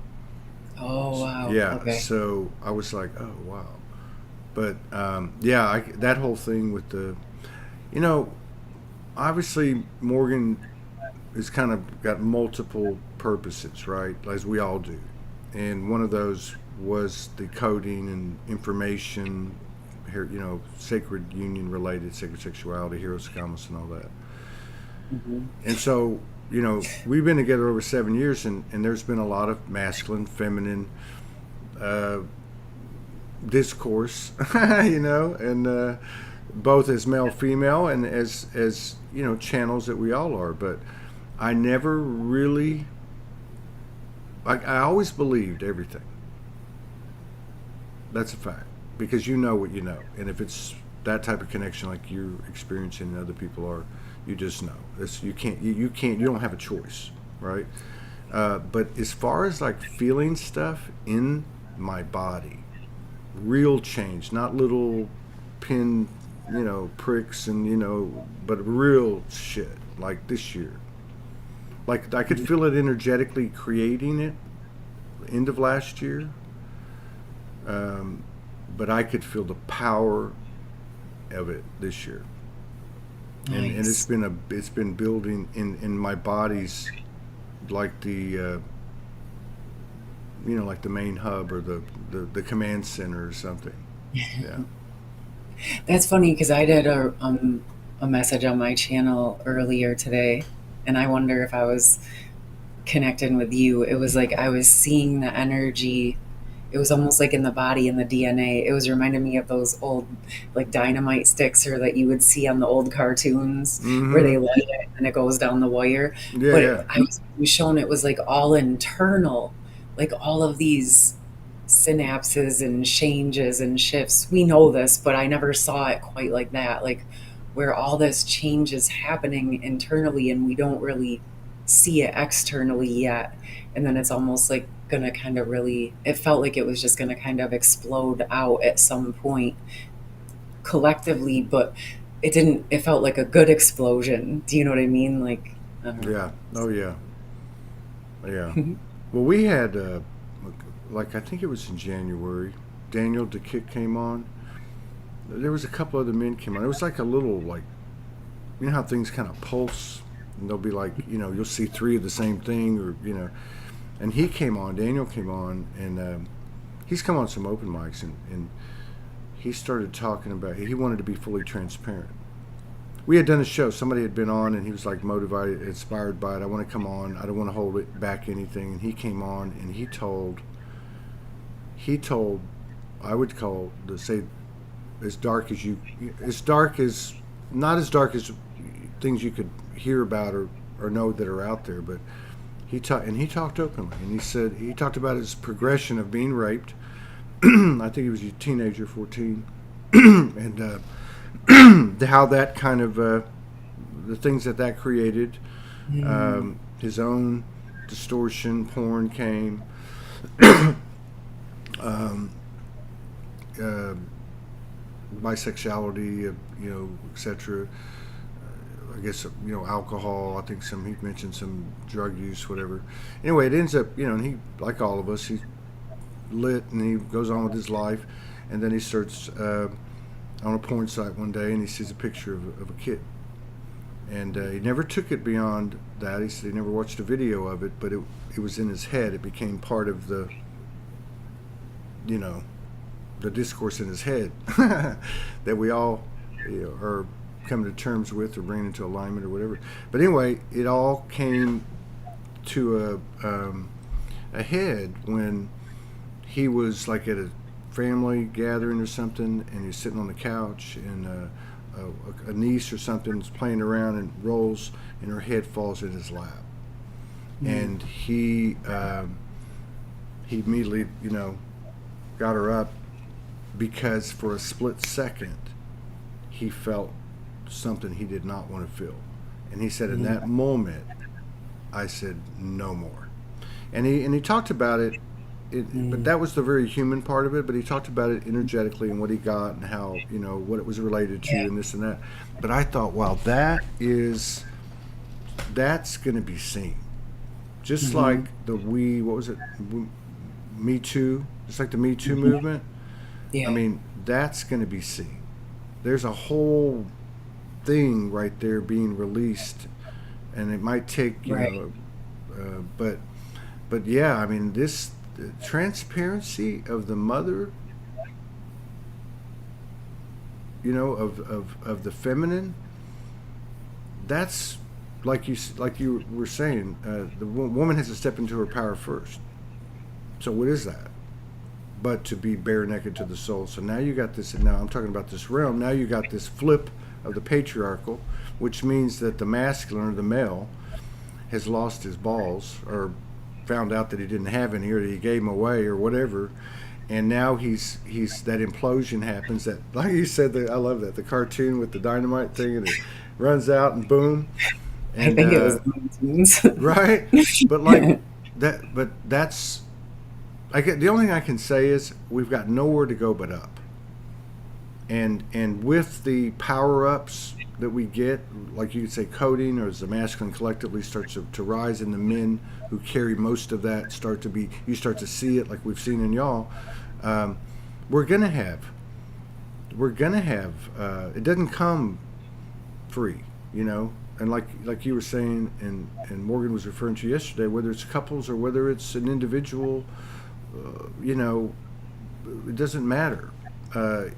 Oh, wow. Yeah, Okay. so I was like, oh wow. But yeah, that whole thing with you know, obviously Morgan has kind of got multiple purposes, right? As we all do. And one of those was the coding and information sacred union related, sacred sexuality, Heroes Kamas, and all that. Hmm. And so, we've been together over 7 years, and there's been a lot of masculine, feminine uh, discourse, and both as male, female, and as channels that we all are. But I never really, I always believed everything. That's a fact because you know what you know, and if it's that type of connection like you're experiencing and other people are, you just know. You don't have a choice, right? But as far as like feeling stuff in my body, real change, not little pin, pricks and but real shit like this year. Like I could feel it energetically creating it end of last year, um, but I could feel the power of it this year, and Nice. it's been building in my body's like like the main hub or the command center or something. Yeah. That's funny because I did a message on my channel earlier today, and I wonder if I was connecting with you. It was like I was seeing the energy. It was almost like in the body and the DNA. It was reminding me of those old, like dynamite sticks, or that you would see on the old cartoons where Mm-hmm. they light it and it goes down the wire. Yeah, But yeah, I was shown it was like all internal, like all of these synapses and changes and shifts. We know this, but I never saw it quite like that. Like where all this change is happening internally and we don't really see it externally yet. And then it's almost like gonna kind of really, it felt like it was just gonna kind of explode out at some point collectively, but it didn't, it felt like a good explosion. Do you know what I mean? Like, I don't yeah. Oh, yeah, yeah. know. Well, we had like I think it was in January. Danielle the Kick came on. There was a couple other men came on. It was like a little like how things kind of pulse, and they'll be like you'll see three of the same thing or And he came on. Daniel came on, and he's come on some open mics, and he started talking about he wanted to be fully transparent. We had done a show. Somebody had been on, and he was like motivated, inspired by it. I want to come on. I don't want to hold it back anything. And he came on, and he told, I would call to say, as dark as you, as dark as not as dark as things you could hear about or know that are out there, but he talked openly, and he talked about his progression of being raped. I think he was a teenager, 14, and how that kind of the things that created, Mm, his own distortion, porn came, um, uh, bisexuality, etc. I guess alcohol. I think he mentioned some drug use, whatever. Anyway, it ends up and he, like all of us, he's lit and he goes on with his life, and then he starts on a porn site one day and he sees a picture of a kid, and he never took it beyond that. He said he never watched a video of it, but it was in his head. It became part of you know the discourse in his head that we all are coming to terms with or bringing into alignment or whatever. But anyway, it all came to a head when he was like at a family gathering or something, and he's sitting on the couch, and a niece or something is playing around and rolls, and her head falls in his lap, mm, and he immediately got her up because for a split second he felt something he did not want to feel, and he said in mm, that moment I said no more, and he talked about it. But mm. that was the very human part of it. But he talked about it energetically and what he got and how what it was related to Yeah. and this and that. But I thought, wow, that's going to be seen, just Hmm. like what was it, Me Too, just like the Me Too Hmm. movement. I Yeah. mean, that's going to be seen. There's a whole thing right there being released, and it might take Right. but yeah, I mean the transparency of the mother of the feminine, that's like you were saying. The woman has to step into her power first. So what is that? But to be bare naked to the soul. So now you got this, and now I'm talking about this realm. Now you got this flip of the patriarchal, which means that the masculine or the male has lost his balls or found out that he didn't have any or that he gave them away or whatever. And now he's that implosion happens. That, like you said, I love that, the cartoon with the dynamite thing, and it runs out and boom. I And think it was mountains. right, but like that, but that's I get, the only thing I can say is we've got nowhere to go but up. And with the power ups that we get, like you could say, coding, or as the masculine collectively starts to rise, and the men who carry most of that start to be, you start to see it like we've seen in y'all. Um, we're gonna have, it doesn't come free, you know. And like you were saying, and Morgan was referring to yesterday, whether it's couples or whether it's an individual, you know, it doesn't matter.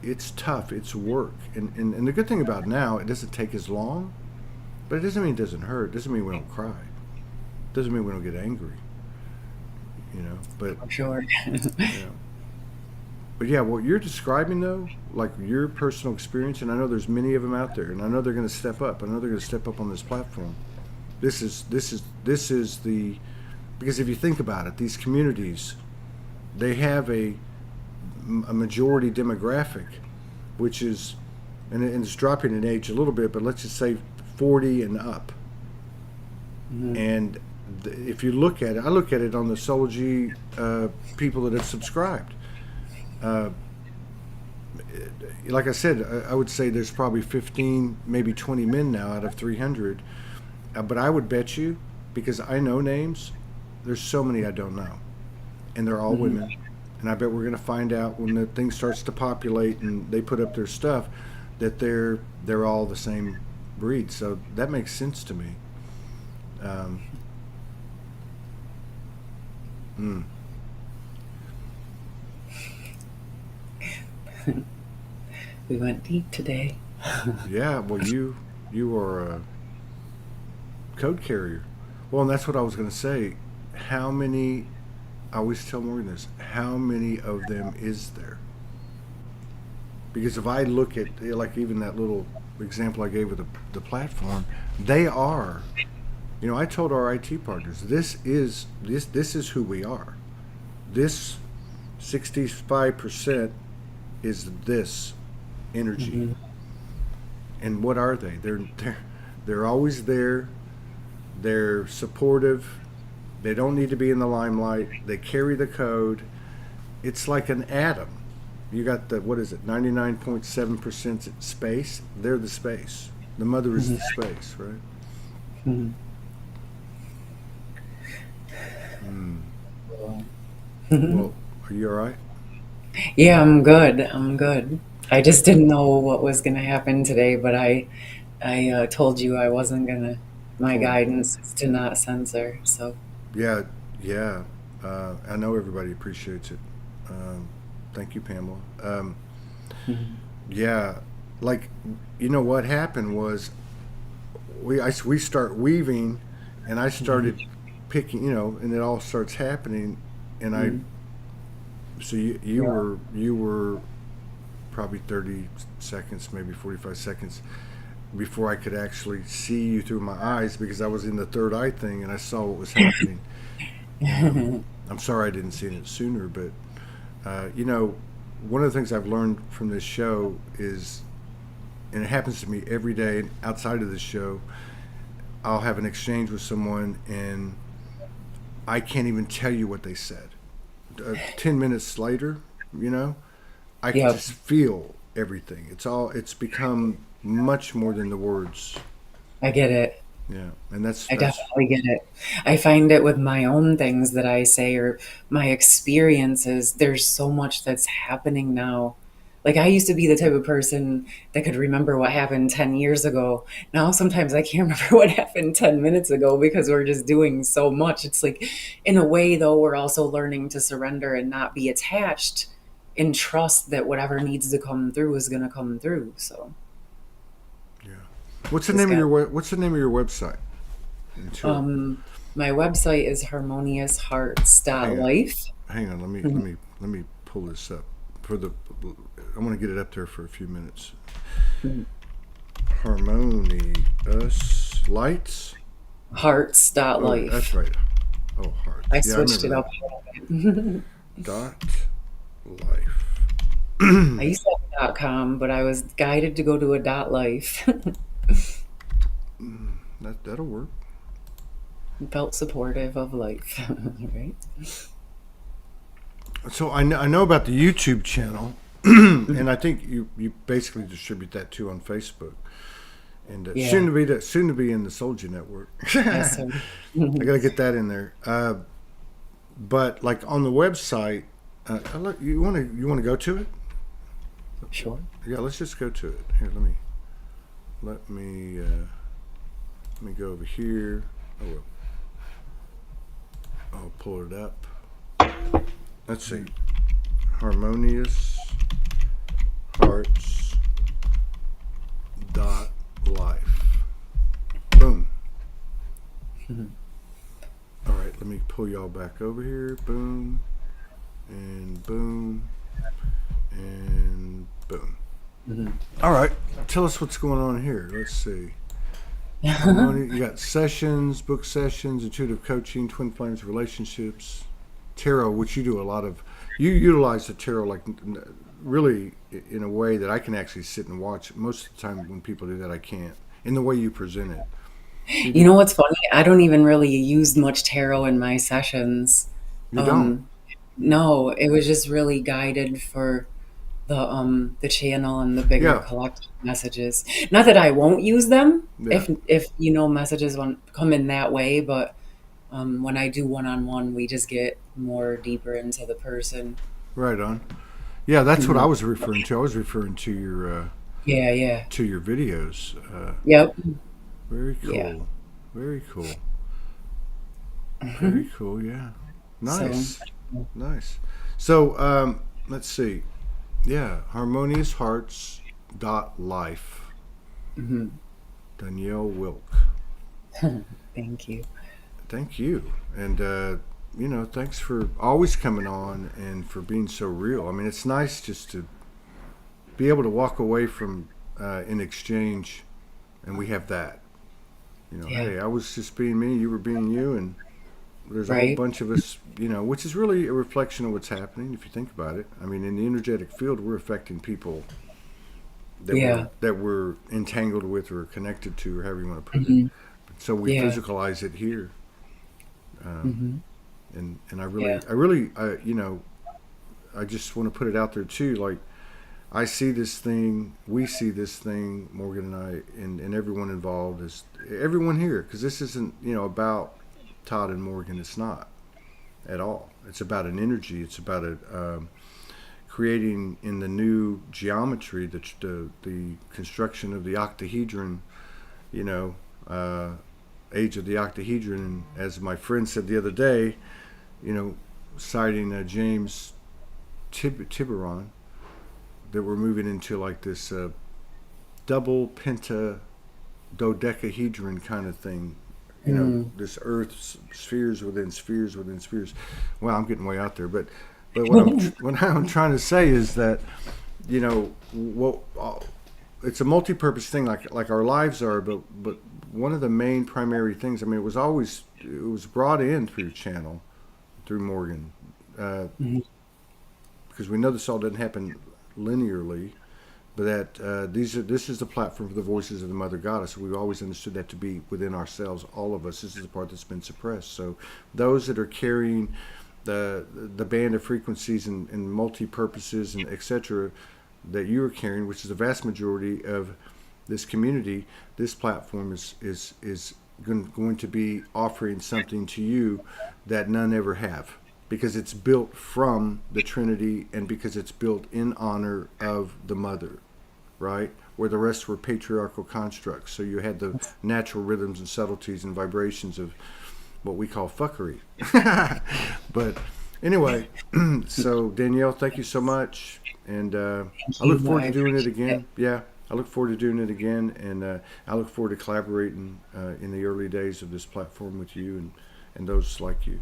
It's tough. It's work. And the good thing about now, it doesn't take as long, but it doesn't mean it doesn't hurt. It doesn't mean we don't cry. It doesn't mean we don't get angry, you know. But For sure. yeah. But yeah, what you're describing though, like your personal experience, and I know there's many of them out there, and I know they're going to step up. I know they're going to step up on this platform. This is the, because if you think about it, these communities, they have a majority demographic, which is, and it's dropping in age a little bit, but let's just say 40 and up. Mhm. And if you look at it, I look at it on the Soulogy people that have subscribed. Uh, like I said, I would say there's probably 15, maybe 20 men now out of 300. But I would bet you, because I know names, there's so many I don't know. And they're all Mhm. women. And I bet we're going to find out when the thing starts to populate and they put up their stuff that they're all the same breed. So that makes sense to me. Um, mm, We went deep today. yeah, well, you are a code carrier. Well, and that's what I was going to say. How many? I always tell Morgan this. How many of them is there? Because if I look at, like, even that little example I gave with the platform, they are. You know, I told our IT partners, this is who we are. This 65% is this energy. Mhm. And what are they? They're always there. They're supportive. They don't need to be in the limelight. They carry the code. It's like an atom. You got the, what is it, 99.7% space. They're the space. The mother is Mhm. the space, right? Mhm. Mm. Mhm. Well, are you all right? Yeah, I'm good. I'm good. I just didn't know what was going to happen today, but I told you I wasn't gonna. My Well, guidance is to not censor. So. yeah, yeah. I know everybody appreciates it. Um, Thank you, Pamela. Mhm. Yeah, like, you know what happened was we start weaving, and I Mhm. started picking, and it all starts happening, and I Mhm. so Yeah. you were probably 30 seconds, maybe 45 seconds before I could actually see you through my eyes because I was in the third eye thing and I saw what was happening. And I'm sorry I didn't see it sooner, but you know, one of the things I've learned from this show is, and it happens to me every day outside of this show, I'll have an exchange with someone and I can't even tell you what they said. 10 minutes later, you know, I can Yep. just feel everything. It's become much more than the words. I get it. Yeah. And I that's, definitely get it. I find it with my own things that I say or my experiences. There's so much that's happening now. Like I used to be the type of person that could remember what happened 10 years ago. Now sometimes I can't remember what happened 10 minutes ago because we're just doing so much. It's like, in a way, though, we're also learning to surrender and not be attached and trust that whatever needs to come through is going to come through. So Yeah. What's the just name of got, your What's the name of your website? Sure. my website is Hang on. harmoniousharmoniouslife. Hang on. Let me pull this up for the. I want to get it up there for a few minutes. Harmonious lights. Oh, that's Hearts.life. right. Oh, hearts. I Yeah, I switched it remember up a little bit. that. Dot life. I used to have .com, but I was guided to go to a .life. That'll work. Felt supportive of life, right? So I know about the YouTube channel, and I think you basically distribute that too on Facebook, and Yeah. soon to be in the Soulogy network. Yes, I sir. got to get that in there. But like on the website, you want to go to it? Sure. Yeah, let's just go to it. Here, let me go over here. Oh, well. I'll pull it up. Let's see. Harmonious Hearts dot life. Boom. All right, let me pull y'all back over here. Boom. And boom. And boom. All right. Tell us what's going on here. Let's see. You got sessions, book sessions, intuitive coaching, twin flames, relationships, tarot, which you do a lot of. You utilize the tarot like really in a way that I can actually sit and watch. Most of the time when people do that, I can't. In the way you present it, you You do. know what's funny? I don't even really use much tarot in my sessions. You don't. Um, no, it was just really guided for the channel and the bigger Yeah. collective messages. Not that I won't use them Yeah. if you know messages want come in that way, but when I do one on one, we just get more deeper into the person. Right on. Yeah, that's what I Mhm. was referring to. I was referring Yeah, yeah, to your videos. yep, Very yeah. cool. Very cool. Hmm. Very cool. Yeah. So, Nice. Nice. So let's see. Yeah, harmonious hearts dot life. mhm. Danielle Wilk. Thank you. Thank you, and thanks for always coming on and for being so real. I mean, it's nice just to be able to walk away from an exchange, and we have that. Yeah, Hey, I was just being me, you were being you, and there's a whole right. bunch of us, which is really a reflection of what's happening if you think about it. I mean, in the energetic field, we're affecting people Yeah. that we're entangled with or connected to, or however you want to put it. Hmm. So we Yeah. physicalize it here, Hmm. and Yeah. I just want to put it out there too. Like I see this thing, we see this thing, Morgan and I, and everyone involved is everyone here, because this isn't about Todd and Morgan. It's not at all. It's about an energy. It's about creating in the new geometry, the construction of the octahedron. You know, uh, age of the octahedron. And as my friend said the other day, you know, citing James Tiburon, that we're moving into like this double penta dodecahedron kind of thing. Mm. This Earth spheres within spheres within spheres. Well, I'm getting way out there, but what I'm trying to say is that what it's a multi-purpose thing, like our lives are. But one of the main primary things. I mean, it was brought in through the channel, through Morgan, uh, Mhm. because we know this all doesn't happen linearly, but that this is the platform for the voices of the Mother Goddess. We've always understood that to be within ourselves, all of us. This is the part that's been suppressed. So those that are carrying the band of frequencies and multi purposes and etc. that you are carrying, which is the vast majority of this community, this platform is going to be offering something to you that none ever have, because it's built from the Trinity and because it's built in honor of the Mother, right? Where the rest were patriarchal constructs. So you had the natural rhythms and subtleties and vibrations of what we call fuckery. but Anyway, so Danielle, thank you so much, and Thank I look you. forward I to doing it appreciate it. again. Yeah, I look forward to doing it again, and I look forward to collaborating in the early days of this platform with you and those like you.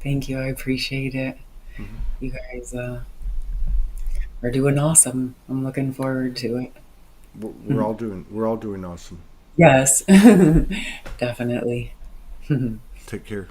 Thank you. I appreciate it. Hmm. You guys are doing awesome. I'm looking forward to it. We're all doing awesome. Yes, definitely. Take care.